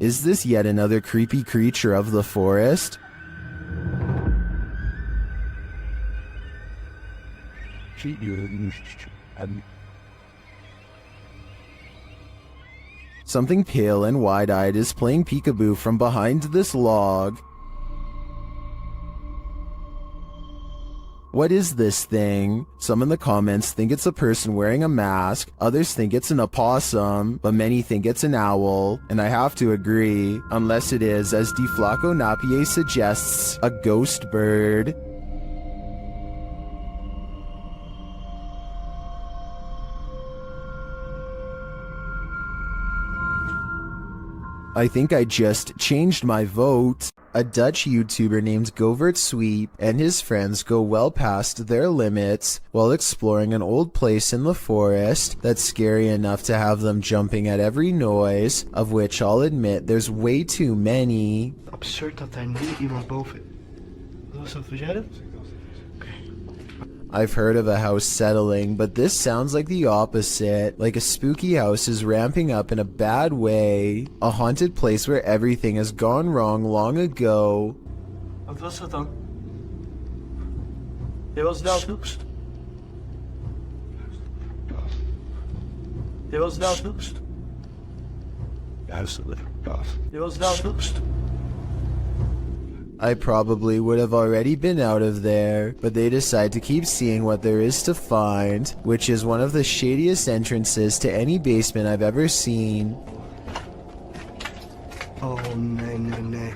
Is this yet another creepy creature of the forest? Something pale and wide-eyed is playing peekaboo from behind this log. What is this thing? Some in the comments think it's a person wearing a mask, others think it's an opossum, but many think it's an owl, and I have to agree, unless it is, as Deflaco Napier suggests, a ghost bird. I think I just changed my vote. A Dutch YouTuber named Govert Sweep and his friends go well past their limits while exploring an old place in the forest that's scary enough to have them jumping at every noise, of which I'll admit there's way too many. Absurd dat daar nu iemand boven... Wat was dat, was jij dat? I've heard of a house settling, but this sounds like the opposite. Like a spooky house is ramping up in a bad way. A haunted place where everything has gone wrong long ago. Wat was dat dan? Je was daar snoepst. Je was daar snoepst. Je was daar snoepst. I probably would have already been out of there, but they decide to keep seeing what there is to find, which is one of the shadiest entrances to any basement I've ever seen. Oh, nee.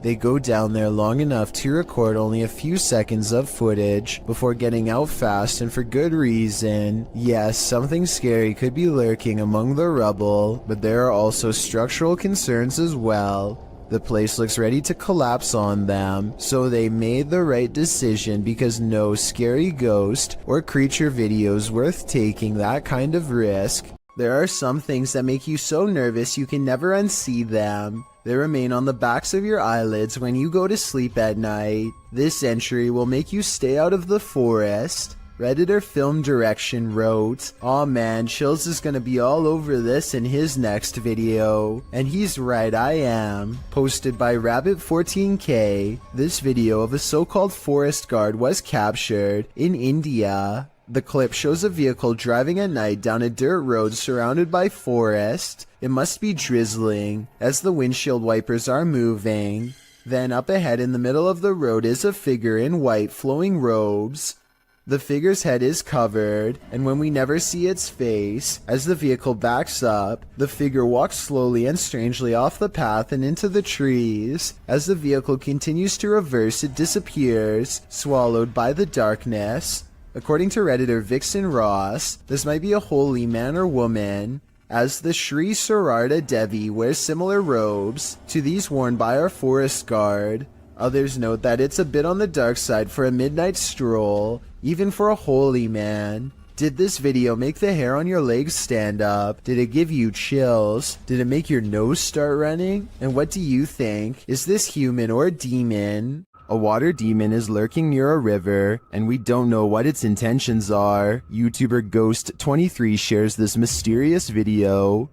They go down there long enough to record only a few seconds of footage before getting out fast, and for good reason. Yes, something scary could be lurking among the rubble, but there are also structural concerns as well. The place looks ready to collapse on them, so they made the right decision because no scary ghost or creature video is worth taking that kind of risk. There are some things that make you so nervous you can never unsee them. They remain on the backs of your eyelids when you go to sleep at night. This entry will make you stay out of the forest. Redditor Film Direction wrote, "Aw man, Chills is gonna be all over this in his next video." And he's right, I am. Posted by Rabbit14k, this video of a so-called forest guard was captured in India. The clip shows a vehicle driving at night down a dirt road surrounded by forest. It must be drizzling, as the windshield wipers are moving. Then up ahead in the middle of the road is a figure in white flowing robes. The figure's head is covered, and when we never see its face, as the vehicle backs up, the figure walks slowly and strangely off the path and into the trees. As the vehicle continues to reverse, it disappears, swallowed by the darkness. According to Redditor Vixen Ross, this might be a holy man or woman, as the Sri Sararda Devi wears similar robes to these worn by our forest guard. Others note that it's a bit on the dark side for a midnight stroll, even for a holy man. Did this video make the hair on your legs stand up? Did it give you chills? Did it make your nose start running? And what do you think? Is this human or demon? A water demon is lurking near a river, and we don't know what its intentions are. YouTuber Ghost23 shares this mysterious video.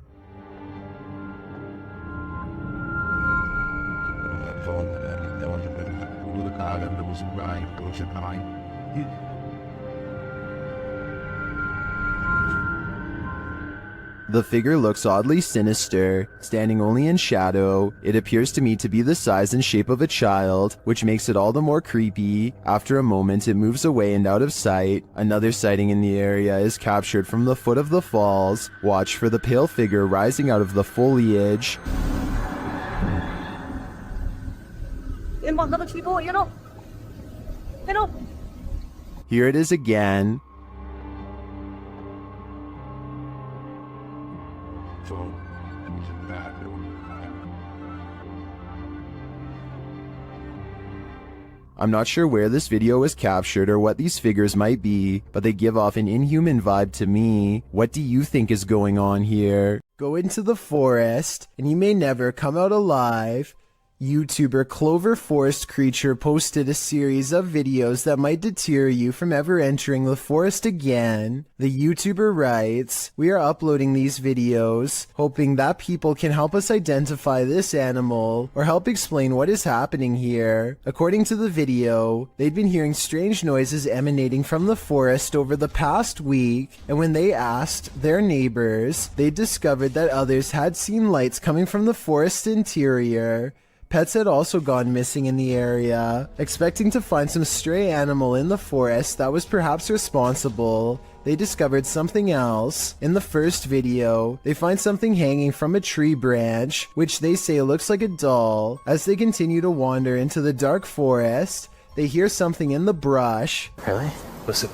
The figure looks oddly sinister, standing only in shadow. It appears to me to be the size and shape of a child, which makes it all the more creepy. After a moment, it moves away and out of sight. Another sighting in the area is captured from the foot of the falls. Watch for the pale figure rising out of the foliage. Here it is again. I'm not sure where this video was captured or what these figures might be, but they give off an inhuman vibe to me. What do you think is going on here? Go into the forest, and you may never come out alive. YouTuber Clover Forest Creature posted a series of videos that might deter you from ever entering the forest again. The YouTuber writes, "We are uploading these videos, hoping that people can help us identify this animal or help explain what is happening here." According to the video, they'd been hearing strange noises emanating from the forest over the past week, and when they asked their neighbors, they discovered that others had seen lights coming from the forest interior. Pets had also gone missing in the area. Expecting to find some stray animal in the forest that was perhaps responsible, they discovered something else. In the first video, they find something hanging from a tree branch, which they say looks like a doll. As they continue to wander into the dark forest, they hear something in the brush. Really? Listen.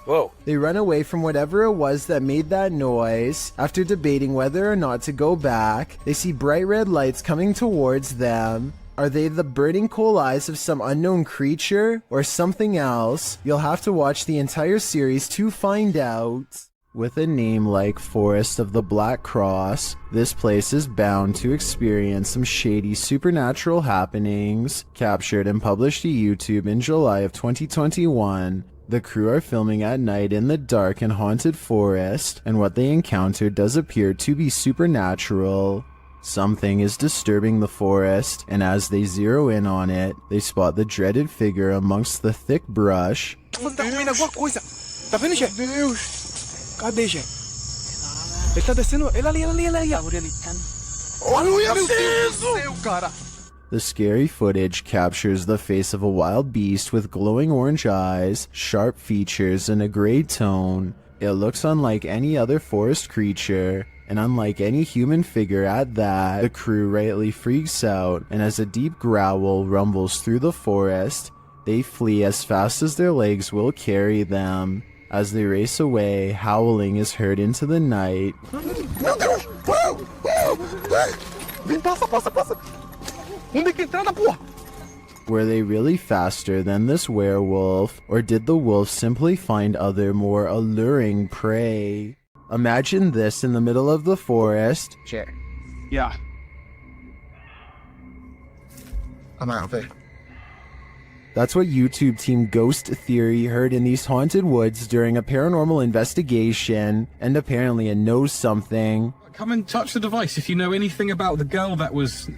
Whoa. They run away from whatever it was that made that noise. After debating whether or not to go back, they see bright red lights coming towards them. Are they the burning coal eyes of some unknown creature or something else? You'll have to watch the entire series to find out. With a name like Forest of the Black Cross, this place is bound to experience some shady supernatural happenings. Captured and published to YouTube in July of 2021, the crew are filming at night in the dark and haunted forest, and what they encountered does appear to be supernatural. Something is disturbing the forest, and as they zero in on it, they spot the dreaded figure amongst the thick brush. Tá vendo, chefe? Deus! Cadê, chefe? Ele tá descendo. Ele ali. Olha, meu Deus! Cara! The scary footage captures the face of a wild beast with glowing orange eyes, sharp features, and a gray tone. It looks unlike any other forest creature, and unlike any human figure at that. The crew rightly freaks out, and as a deep growl rumbles through the forest, they flee as fast as their legs will carry them. As they race away, howling is heard into the night. Meu Deus! Passa! Onde é que entrada, porra? Were they really faster than this werewolf, or did the wolf simply find other more alluring prey? Imagine this in the middle of the forest. Check. Yeah. I'm out of it. That's what YouTube team Ghost Theory heard in these haunted woods during a paranormal investigation, and apparently it knows something. Come and touch the device if you know anything about the girl that was...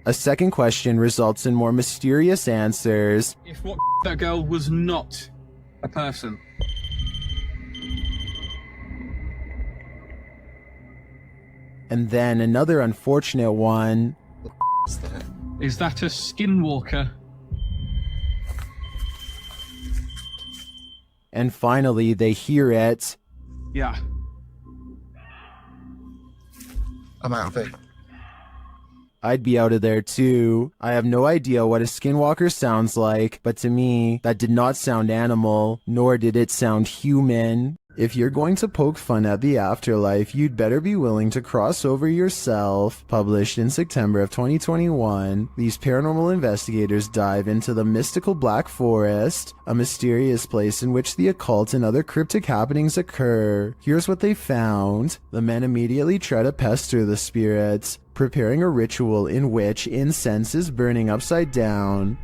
A second question results in more mysterious answers. If what that girl was not a person. And then another unfortunate one. Is that a skinwalker? And finally, they hear it. Yeah. I'm out of it. I'd be out of there too. I have no idea what a skinwalker sounds like, but to me, that did not sound animal, nor did it sound human. If you're going to poke fun at the afterlife, you'd better be willing to cross over yourself. Published in September of 2021, these paranormal investigators dive into the mystical Black Forest, a mysterious place in which the occult and other cryptic happenings occur. Here's what they found. The men immediately try to pester the spirits, preparing a ritual in which incense is burning upside down.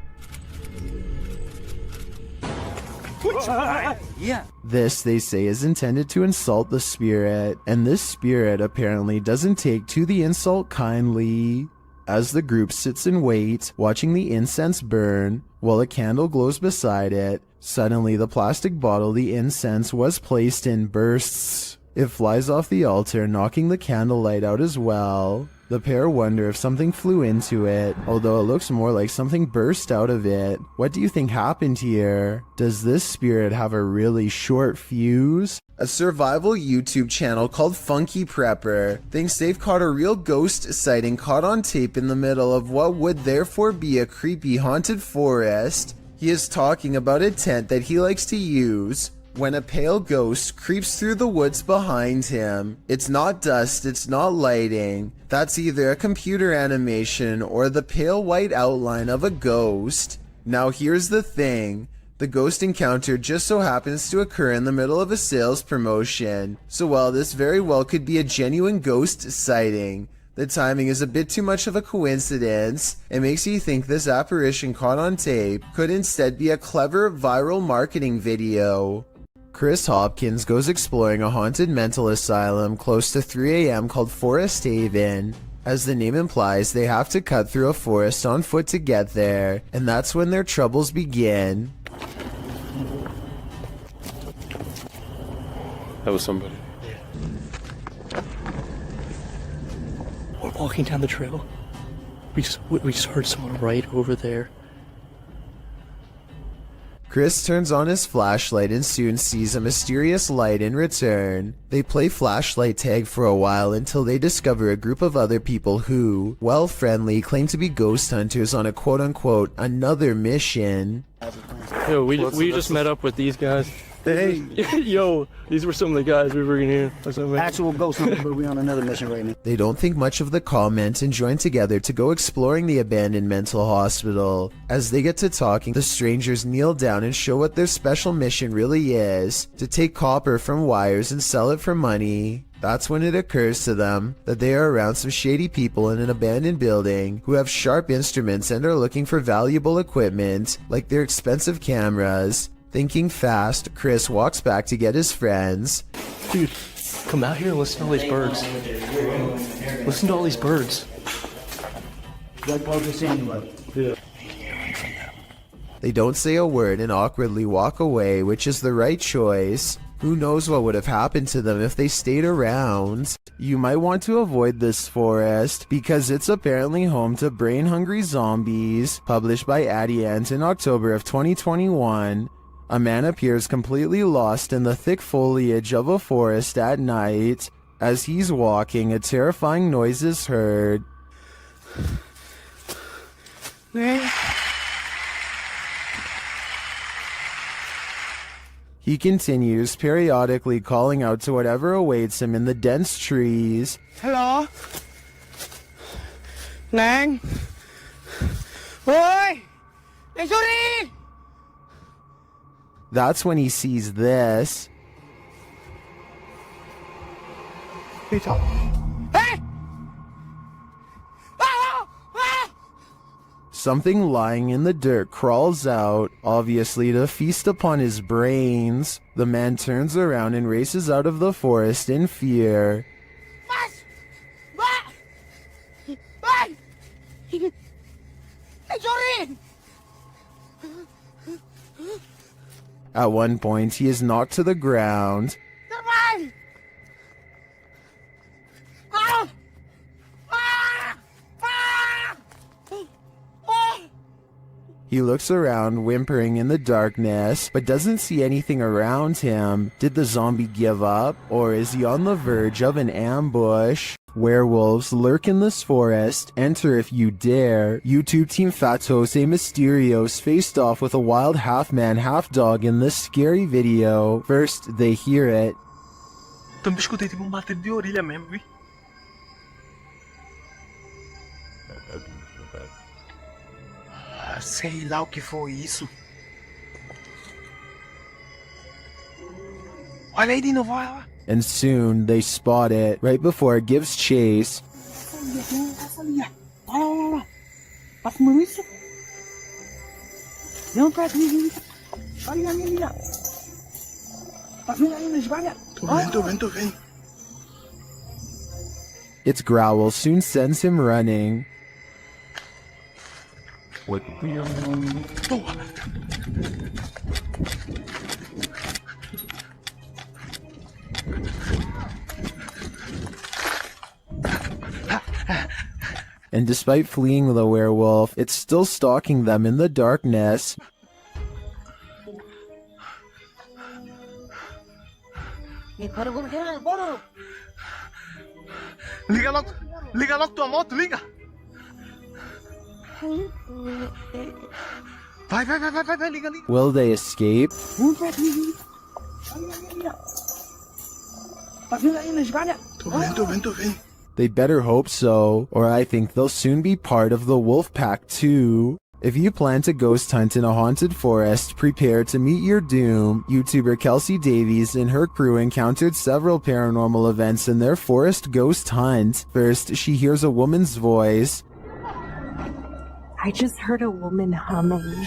This, they say, is intended to insult the spirit, and this spirit apparently doesn't take to the insult kindly. As the group sits in wait, watching the incense burn, while a candle glows beside it, suddenly the plastic bottle the incense was placed in bursts. It flies off the altar, knocking the candlelight out as well. The pair wonder if something flew into it, although it looks more like something burst out of it. What do you think happened here? Does this spirit have a really short fuse? A survival YouTube channel called Funky Prepper thinks they've caught a real ghost sighting caught on tape in the middle of what would therefore be a creepy haunted forest. He is talking about a tent that he likes to use when a pale ghost creeps through the woods behind him. It's not dust, it's not lighting. That's either a computer animation or the pale white outline of a ghost. Now here's the thing. The ghost encounter just so happens to occur in the middle of a sales promotion, so while this very well could be a genuine ghost sighting, the timing is a bit too much of a coincidence. It makes you think this apparition caught on tape could instead be a clever viral marketing video. Chris Hopkins goes exploring a haunted mental asylum close to 3 a.m. called Forest Haven. As the name implies, they have to cut through a forest on foot to get there, and that's when their troubles begin. That was somebody. We're walking down the trail. We just heard someone right over there. Chris turns on his flashlight and soon sees a mysterious light in return. They play flashlight tag for a while until they discover a group of other people who, while friendly, claim to be ghost hunters on a quote-unquote another mission. Yo, we just met up with these guys. Hey. Yo, these were some of the guys we were in here. Actual ghost hunter, but we're on another mission right now. They don't think much of the comment and join together to go exploring the abandoned mental hospital. As they get to talking, the strangers kneel down and show what their special mission really is: to take copper from wires and sell it for money. That's when it occurs to them that they are around some shady people in an abandoned building who have sharp instruments and are looking for valuable equipment, like their expensive cameras. Thinking fast, Chris walks back to get his friends. Dude, come out here and listen to all these birds. Listen to all these birds. They don't say a word and awkwardly walk away, which is the right choice. Who knows what would have happened to them if they stayed around? You might want to avoid this forest because it's apparently home to brain-hungry zombies. Published by Addie Ant in October of 2021. A man appears completely lost in the thick foliage of a forest at night. As he's walking, a terrifying noise is heard. He continues, periodically calling out to whatever awaits him in the dense trees. Hello? Nang? Oi! Hey, Shady! That's when he sees this. Hey! Something lying in the dirt crawls out, obviously to feast upon his brains. The man turns around and races out of the forest in fear. At one point, he is knocked to the ground. He looks around, whimpering in the darkness, but doesn't see anything around him. Did the zombie give up, or is he on the verge of an ambush? Werewolves lurk in this forest. Enter if you dare. YouTube team Fatos A Mysterios faced off with a wild half-man, half-dog in this scary video. First, they hear it. Também escutei tipo bater de orelha mesmo, vi? Sei lá o que foi isso. Olha aí de novo, olha lá. And soon, they spot it right before it gives chase. Tô vendo. Its growl soon sends him running. And despite fleeing the werewolf, it's still stalking them in the darkness. Liga logo tua moto, liga! Vai, liga. Will they escape? Tô vendo. They better hope so, or I think they'll soon be part of the wolf pack too. If you plan to ghost hunt in a haunted forest, prepare to meet your doom. YouTuber Kelsey Davies and her crew encountered several paranormal events in their forest ghost hunt. First, she hears a woman's voice. I just heard a woman humming.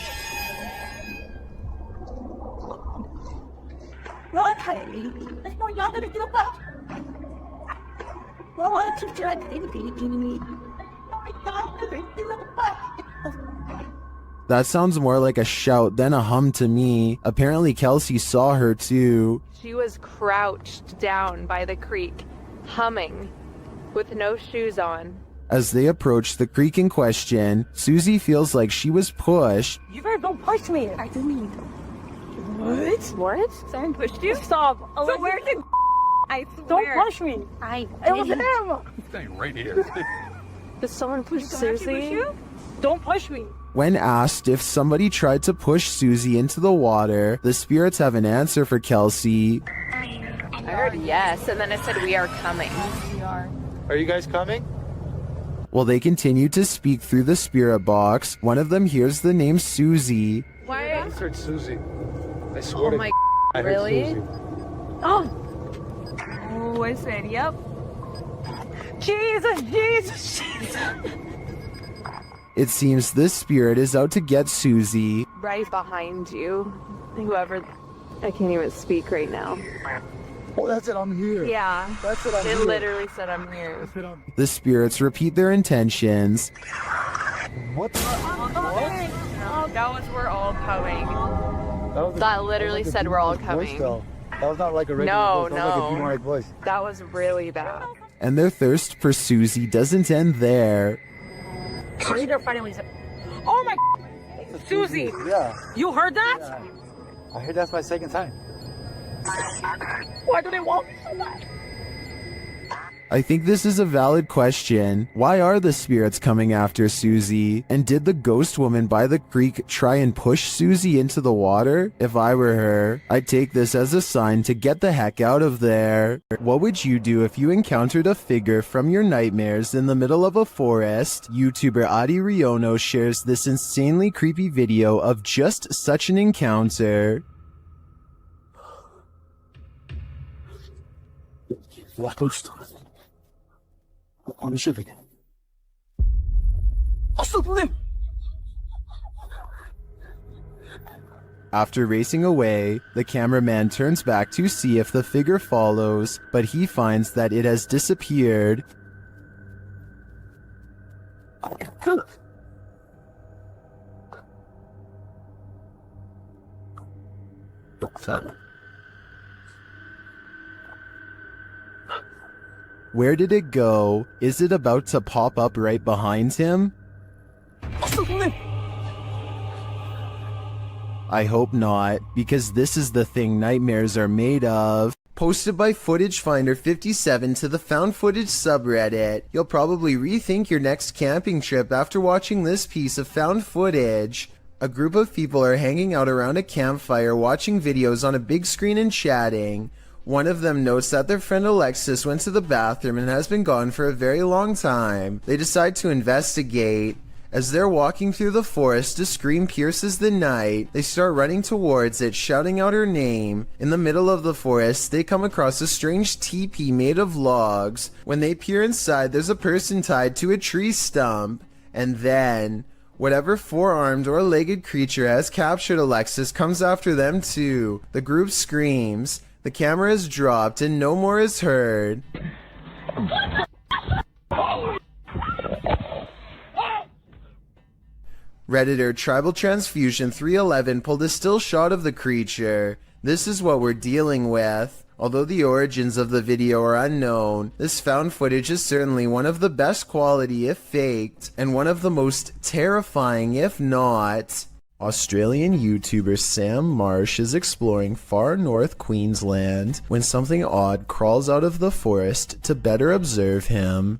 That sounds more like a shout than a hum to me. Apparently Kelsey saw her too. She was crouched down by the creek, humming, with no shoes on. As they approach the creek in question, Susie feels like she was pushed. You better don't push me. I didn't mean to. What? What? Someone pushed you? Stop. So where did I swear. Don't push me. It was him. Staying right here. Did someone push Susie? Push you? Don't push me. When asked if somebody tried to push Susie into the water, the spirits have an answer for Kelsey. I heard yes, and then it said we are coming. We are. Are you guys coming? While they continue to speak through the spirit box, one of them hears the name Susie. Why? I heard Susie. I swear Oh to my I heard really? Susie. Oh, I said, yep. Jesus, Jesus, Jesus. It seems this spirit is out to get Susie. Right behind you. Whoever. I can't even speak right now. Oh, that's it. I'm here. Yeah. That's it. I'm It here. literally said I'm here. That's it. I'm... The spirits repeat their intentions. What? That was we're all coming. Was That literally said we're all coming. That was not like a regular No, voice. That was like a no. demonic voice. That was really bad. And their thirst for Susie doesn't end there. They're fighting when he said, oh my Susie. Yeah. You heard that? Yeah. I heard that's my second time. Why do they want me so bad? I think this is a valid question. Why are the spirits coming after Susie? And did the ghost woman by the creek try and push Susie into the water? If I were her, I'd take this as a sign to get the heck out of there. What would you do if you encountered a figure from your nightmares in the middle of a forest? YouTuber Adi Riono shares this insanely creepy video of just such an encounter. On the ship again. After racing away, the cameraman turns back to see if the figure follows, but he finds that it has disappeared. Where did it go? Is it about to pop up right behind him? I hope not, because this is the thing nightmares are made of. Posted by Footage Finder 57 to the Found Footage subreddit. You'll probably rethink your next camping trip after watching this piece of found footage. A group of people are hanging out around a campfire watching videos on a big screen and chatting. One of them notes that their friend Alexis went to the bathroom and has been gone for a very long time. They decide to investigate. As they're walking through the forest, a scream pierces the night. They start running towards it, shouting out her name. In the middle of the forest, they come across a strange teepee made of logs. When they peer inside, there's a person tied to a tree stump. And then, whatever four-armed or legged creature has captured Alexis comes after them too. The group screams. The camera is dropped and no more is heard. Redditor Tribal Transfusion 311 pulled a still shot of the creature. This is what we're dealing with. Although the origins of the video are unknown, this found footage is certainly one of the best quality if faked, and one of the most terrifying if not. Australian YouTuber Sam Marsh is exploring far north Queensland when something odd crawls out of the forest to better observe him.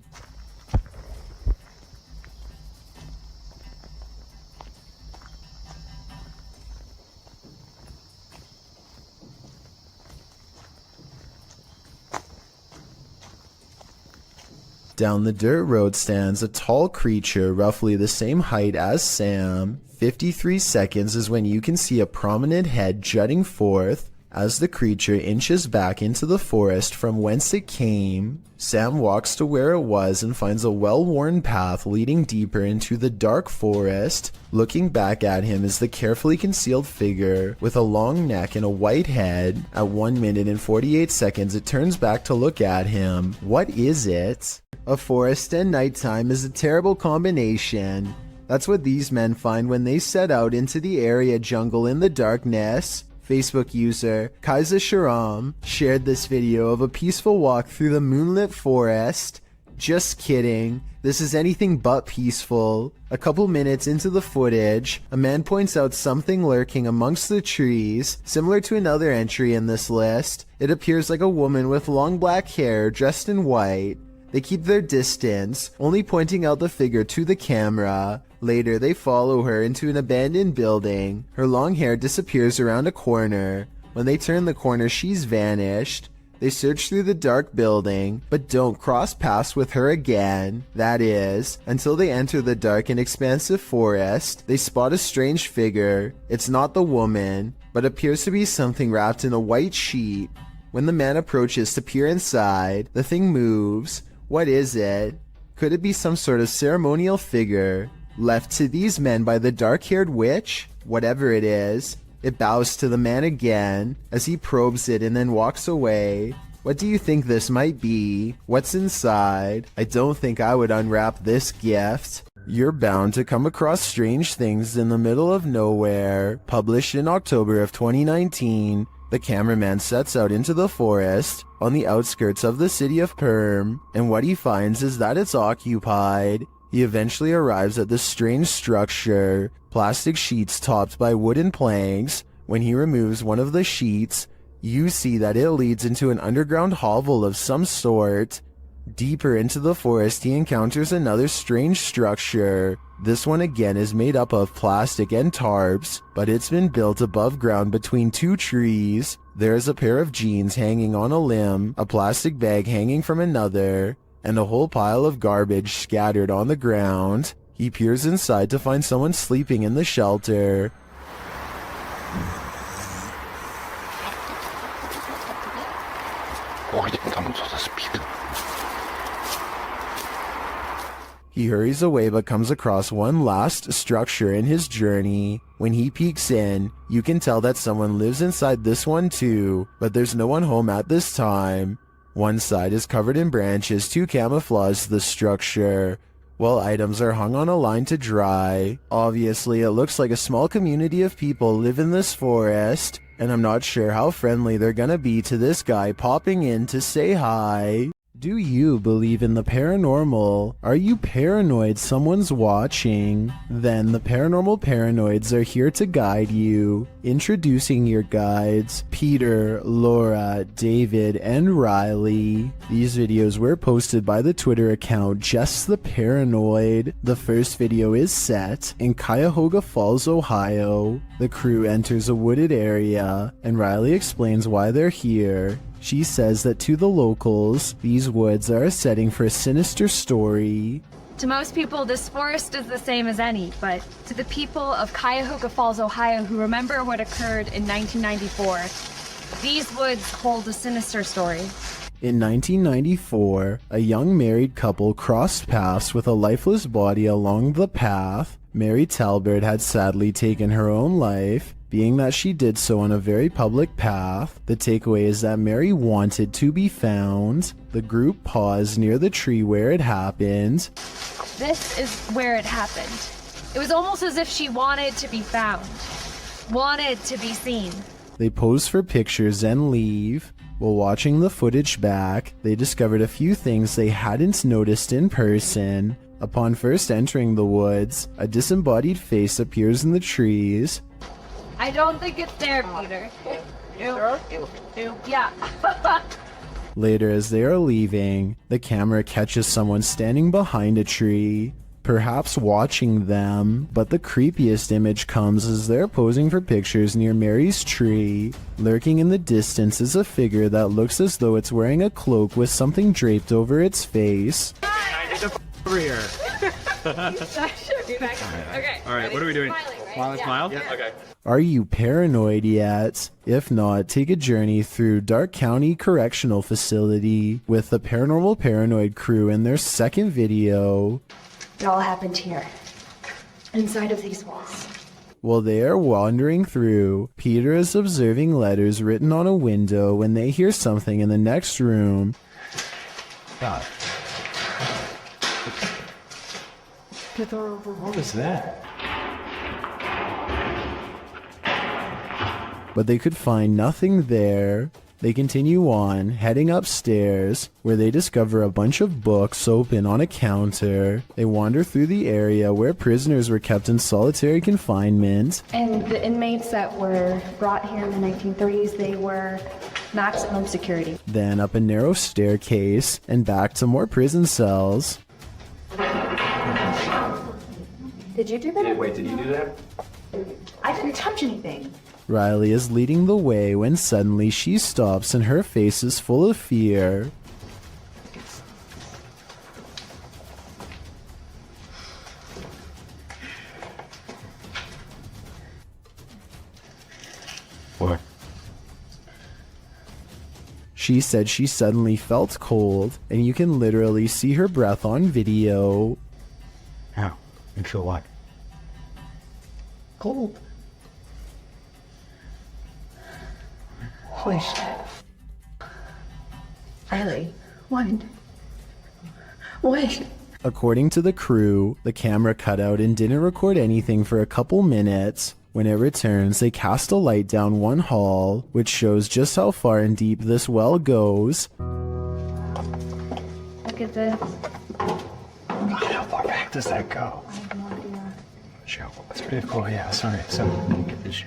Down the dirt road stands a tall creature roughly the same height as Sam. 53 seconds is when you can see a prominent head jutting forth as the creature inches back into the forest from whence it came. Sam walks to where it was and finds a well-worn path leading deeper into the dark forest. Looking back at him is the carefully concealed figure with a long neck and a white head. At 1 minute and 48 seconds, it turns back to look at him. What is it? A forest and nighttime is a terrible combination. That's what these men find when they set out into the area jungle in the darkness. Facebook user Kaiser Sharam shared this video of a peaceful walk through the moonlit forest. Just kidding, this is anything but peaceful. A couple minutes into the footage, a man points out something lurking amongst the trees, similar to another entry in this list. It appears like a woman with long black hair dressed in white. They keep their distance, only pointing out the figure to the camera. Later, they follow her into an abandoned building. Her long hair disappears around a corner. When they turn the corner, she's vanished. They search through the dark building, but don't cross paths with her again. That is, until they enter the dark and expansive forest. They spot a strange figure. It's not the woman, but appears to be something wrapped in a white sheet. When the man approaches to peer inside, the thing moves. What is it? Could it be some sort of ceremonial figure left to these men by the dark-haired witch? Whatever it is, it bows to the man again as he probes it and then walks away. What do you think this might be? What's inside? I don't think I would unwrap this gift. You're bound to come across strange things in the middle of nowhere. Published in October of 2019. The cameraman sets out into the forest on the outskirts of the city of Perm, and what he finds is that it's occupied. He eventually arrives at this strange structure, plastic sheets topped by wooden planks. When he removes one of the sheets, you see that it leads into an underground hovel of some sort. Deeper into the forest, he encounters another strange structure. This one again is made up of plastic and tarps, but it's been built above ground between two trees. There's a pair of jeans hanging on a limb, a plastic bag hanging from another, and a whole pile of garbage scattered on the ground. He peers inside to find someone sleeping in the shelter. He hurries away but comes across one last structure in his journey. When he peeks in, you can tell that someone lives inside this one too, but there's no one home at this time. One side is covered in branches to camouflage the structure, while items are hung on a line to dry. Obviously, it looks like a small community of people live in this forest, and I'm not sure how friendly they're gonna be to this guy popping in to say hi. Do you believe in the paranormal? Are you paranoid someone's watching? Then the paranormal paranoids are here to guide you. Introducing your guides, Peter, Laura, David, and Riley. These videos were posted by the Twitter account Just the Paranoid. The first video is set in Cuyahoga Falls, Ohio. The crew enters a wooded area, and Riley explains why they're here. She says that to the locals, these woods are a setting for a sinister story. To most people, this forest is the same as any, but to the people of Cuyahoga Falls, Ohio, who remember what occurred in 1994, these woods hold a sinister story. In 1994, a young married couple crossed paths with a lifeless body along the path. Mary Talbert had sadly taken her own life, being that she did so on a very public path. The takeaway is that Mary wanted to be found. The group paused near the tree where it happened. This is where it happened. It was almost as if she wanted to be found, wanted to be seen. They pose for pictures and leave. While watching the footage back, they discovered a few things they hadn't noticed in person. Upon first entering the woods, a disembodied face appears in the trees. I don't think it's there, Peter. Yeah. Later, as they are leaving, the camera catches someone standing behind a tree, perhaps watching them, but the creepiest image comes as they're posing for pictures near Mary's tree. Lurking in the distance is a figure that looks as though it's wearing a cloak with something draped over its face. Over here. Okay. All right, what are we doing? Smiling. Smile. Yeah. Okay. Are you paranoid yet? If not, take a journey through Dark County Correctional Facility with the Paranormal Paranoid crew in their second video. It all happened here, inside of these walls. While they are wandering through, Peter is observing letters written on a window when they hear something in the next room. God. What was that? But they could find nothing there. They continue on, heading upstairs, where they discover a bunch of books open on a counter. They wander through the area where prisoners were kept in solitary confinement. And the inmates that were brought here in the 1930s, they were maximum security. Then up a narrow staircase, and back to more prison cells. Did you do that? Wait, did you do that? I didn't touch anything. Riley is leading the way when suddenly she stops and her face is full of fear. What? She said she suddenly felt cold, and you can literally see her breath on video. How? You feel what? Cold. Holy shit. Riley, what? What? According to the crew, the camera cut out and didn't record anything for a couple minutes. When it returns, they cast a light down one hall, which shows just how far and deep this well goes. Look at this. How far back does that go? I have no idea. Sure, that's pretty cool. Yeah, sorry. So, get this.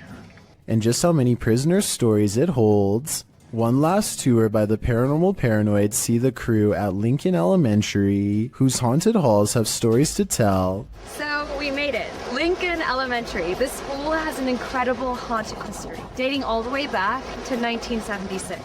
And just how many prisoners' stories it holds. One last tour by the Paranormal Paranoids see the crew at Lincoln Elementary, whose haunted halls have stories to tell. So we made it. Lincoln Elementary. This school has an incredible haunted history, dating all the way back to 1976.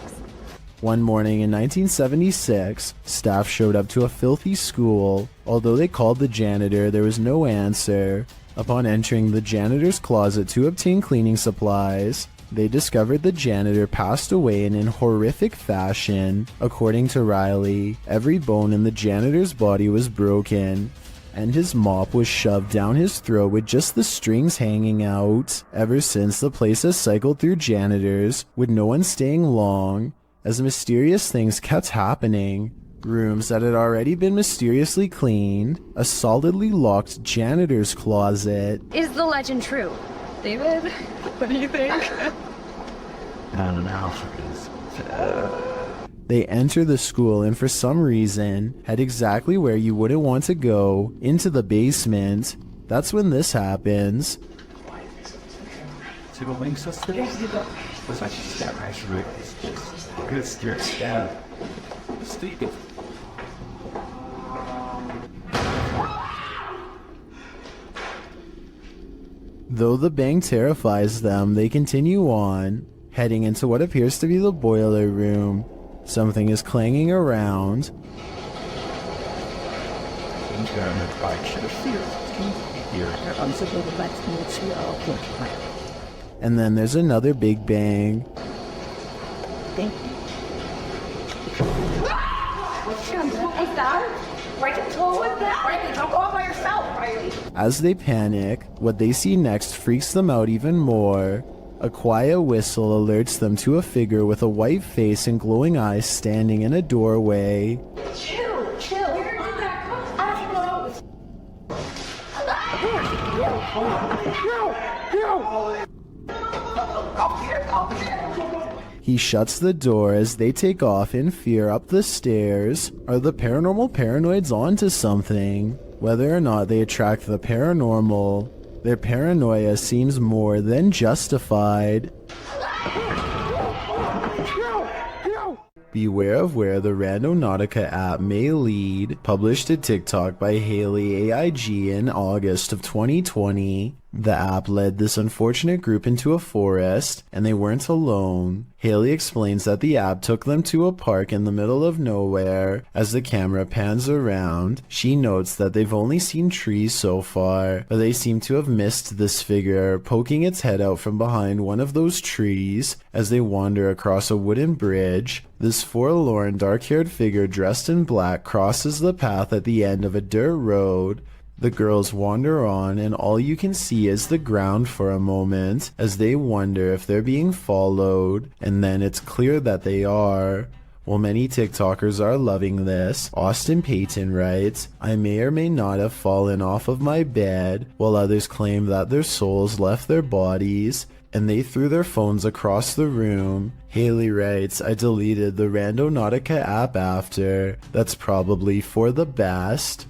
One morning in 1976, staff showed up to a filthy school. Although they called the janitor, there was no answer. Upon entering the janitor's closet to obtain cleaning supplies, they discovered the janitor passed away in horrific fashion. According to Riley, every bone in the janitor's body was broken, and his mop was shoved down his throat with just the strings hanging out. Ever since, the place has cycled through janitors, with no one staying long, as mysterious things kept happening. Rooms that had already been mysteriously cleaned, a solidly locked janitor's closet. Is the legend true? David, what do you think? I don't know. They enter the school and for some reason head exactly where you wouldn't want to go, into the basement. That's when this happens. Though the bang terrifies them, they continue on, heading into what appears to be the boiler room. Something is clanging around. And then there's another big bang. As they panic, what they see next freaks them out even more. A quiet whistle alerts them to a figure with a white face and glowing eyes standing in a doorway. Chill. He shuts the door as they take off in fear up the stairs. Are the paranormal paranoids onto something? Whether or not they attract the paranormal, their paranoia seems more than justified. Beware of where the Rando Nautica app may lead. Published to TikTok by Haley AIG in August of 2020. The app led this unfortunate group into a forest, and they weren't alone. Haley explains that the app took them to a park in the middle of nowhere. As the camera pans around, she notes that they've only seen trees so far, but they seem to have missed this figure poking its head out from behind one of those trees. As they wander across a wooden bridge, this forlorn dark-haired figure dressed in black crosses the path at the end of a dirt road. The girls wander on, and all you can see is the ground for a moment as they wonder if they're being followed, and then it's clear that they are. While many TikTokers are loving this, Austin Payton writes, "I may or may not have fallen off of my bed," while others claim that their souls left their bodies and they threw their phones across the room. Haley writes, "I deleted the Rando Nautica app after. That's probably for the best."